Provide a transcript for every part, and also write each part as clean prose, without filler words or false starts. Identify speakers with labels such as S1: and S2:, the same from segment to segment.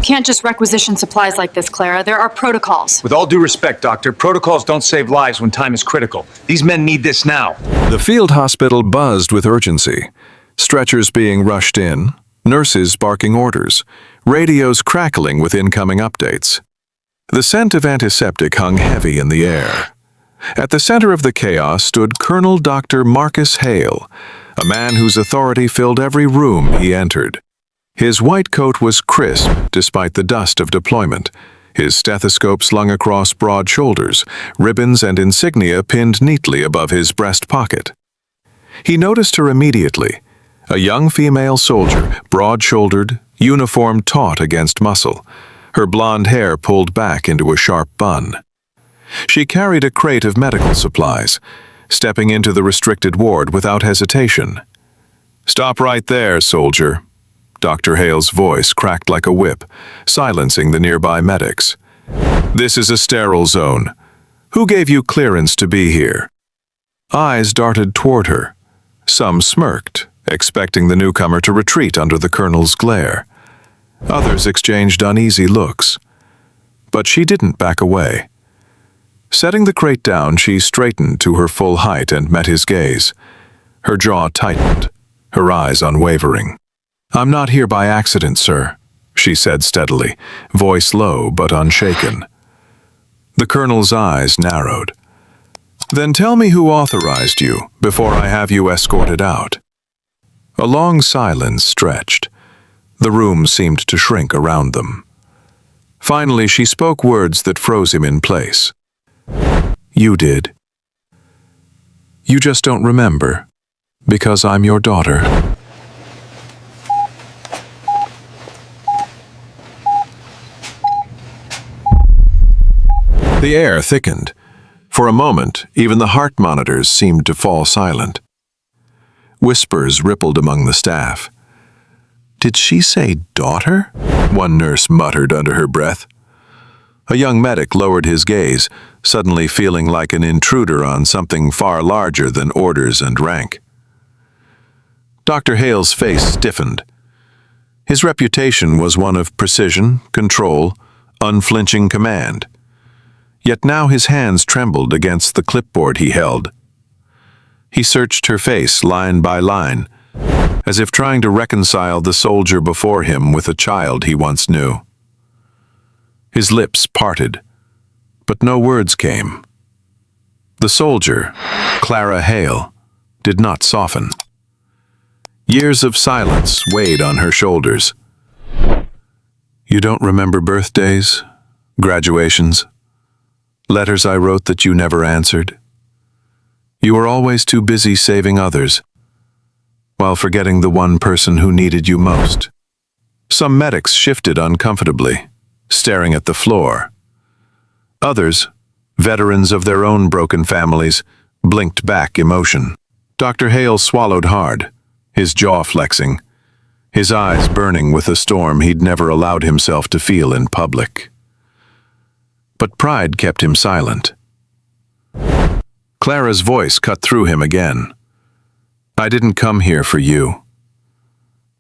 S1: Can't just requisition supplies like this, Clara. There are protocols.
S2: With all due respect, Doctor, protocols don't save lives when time is critical. These men need this now.
S3: The field hospital buzzed with urgency. Stretchers being rushed in, nurses barking orders, radios crackling with incoming updates. The scent of antiseptic hung heavy in the air. At the center of the chaos stood Colonel Dr. Marcus Hale, a man whose authority filled every room he entered. His white coat was crisp despite the dust of deployment, his stethoscope slung across broad shoulders, ribbons and insignia pinned neatly above his breast pocket. He noticed her immediately, a young female soldier, broad-shouldered, uniform taut against muscle, her blonde hair pulled back into a sharp bun. She carried a crate of medical supplies, stepping into the restricted ward without hesitation. "Stop right there, soldier." Dr. Hale's voice cracked like a whip, silencing the nearby medics. "This is a sterile zone. Who gave you clearance to be here?" Eyes darted toward her. Some smirked, expecting the newcomer to retreat under the colonel's glare. Others exchanged uneasy looks. But she didn't back away. Setting the crate down, she straightened to her full height and met his gaze. Her jaw tightened, her eyes unwavering. "I'm not here by accident, sir," she said steadily, voice low but unshaken. The colonel's eyes narrowed. "Then tell me who authorized you before I have you escorted out." A long silence stretched. The room seemed to shrink around them. Finally, she spoke words that froze him in place. "You did. You just don't remember, because I'm your daughter." The air thickened. For a moment, even the heart monitors seemed to fall silent. Whispers rippled among the staff. "Did she say daughter?" one nurse muttered under her breath. A young medic lowered his gaze, suddenly feeling like an intruder on something far larger than orders and rank. Dr. Hale's face stiffened. His reputation was one of precision, control, unflinching command. Yet now his hands trembled against the clipboard he held. He searched her face line by line, as if trying to reconcile the soldier before him with a child he once knew. His lips parted, but no words came. The soldier, Clara Hale, did not soften. Years of silence weighed on her shoulders. "You don't remember birthdays, graduations, letters I wrote that you never answered? You were always too busy saving others, while forgetting the one person who needed you most." Some medics shifted uncomfortably, staring at the floor. Others, veterans of their own broken families, blinked back emotion. Dr. Hale swallowed hard, his jaw flexing, his eyes burning with a storm he'd never allowed himself to feel in public. But pride kept him silent. Clara's voice cut through him again. "I didn't come here for you.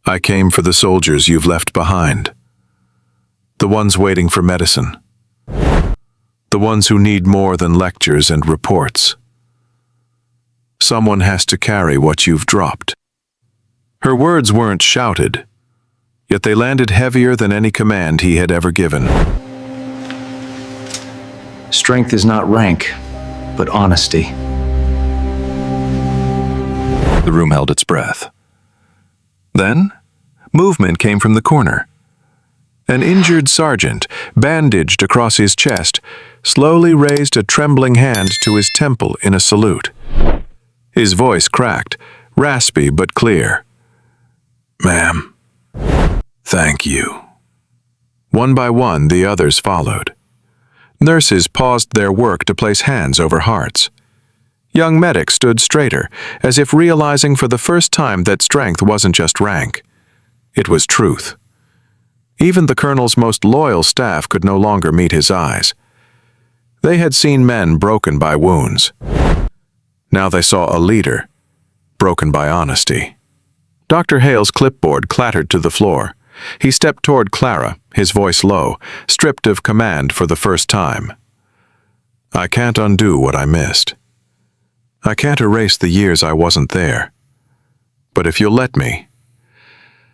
S3: I came for the soldiers you've left behind. The ones waiting for medicine. The ones who need more than lectures and reports. Someone has to carry what you've dropped." Her words weren't shouted, yet they landed heavier than any command he had ever given.
S2: Strength is not rank, but honesty.
S3: The room held its breath. Then, movement came from the corner. An injured sergeant, bandaged across his chest, slowly raised a trembling hand to his temple in a salute. His voice cracked, raspy but clear. "Ma'am, thank you." One by one, the others followed. Nurses paused their work to place hands over hearts. Young medics stood straighter, as if realizing for the first time that strength wasn't just rank. It was truth. Even the colonel's most loyal staff could no longer meet his eyes. They had seen men broken by wounds. Now they saw a leader, broken by honesty. Dr. Hale's clipboard clattered to the floor, He stepped toward Clara, his voice low, stripped of command for the first time. I can't undo what I missed. I can't erase the years I wasn't there. But if you'll let me,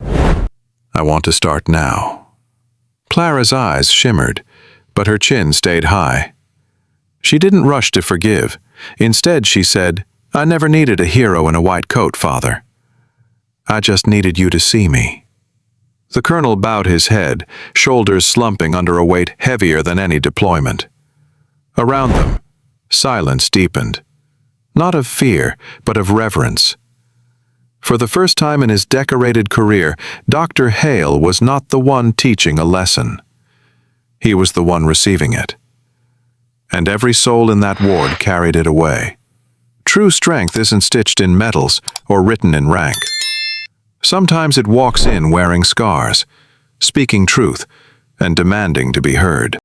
S3: I want to start now. Clara's eyes shimmered, but her chin stayed high. She didn't rush to forgive. Instead, she said, I never needed a hero in a white coat, Father. I just needed you to see me. The colonel bowed his head, shoulders slumping under a weight heavier than any deployment. Around them, silence deepened. Not of fear, but of reverence. For the first time in his decorated career, Dr. Hale was not the one teaching a lesson. He was the one receiving it. And every soul in that ward carried it away. True strength isn't stitched in metals or written in rank. Sometimes it walks in wearing scars, speaking truth, and demanding to be heard.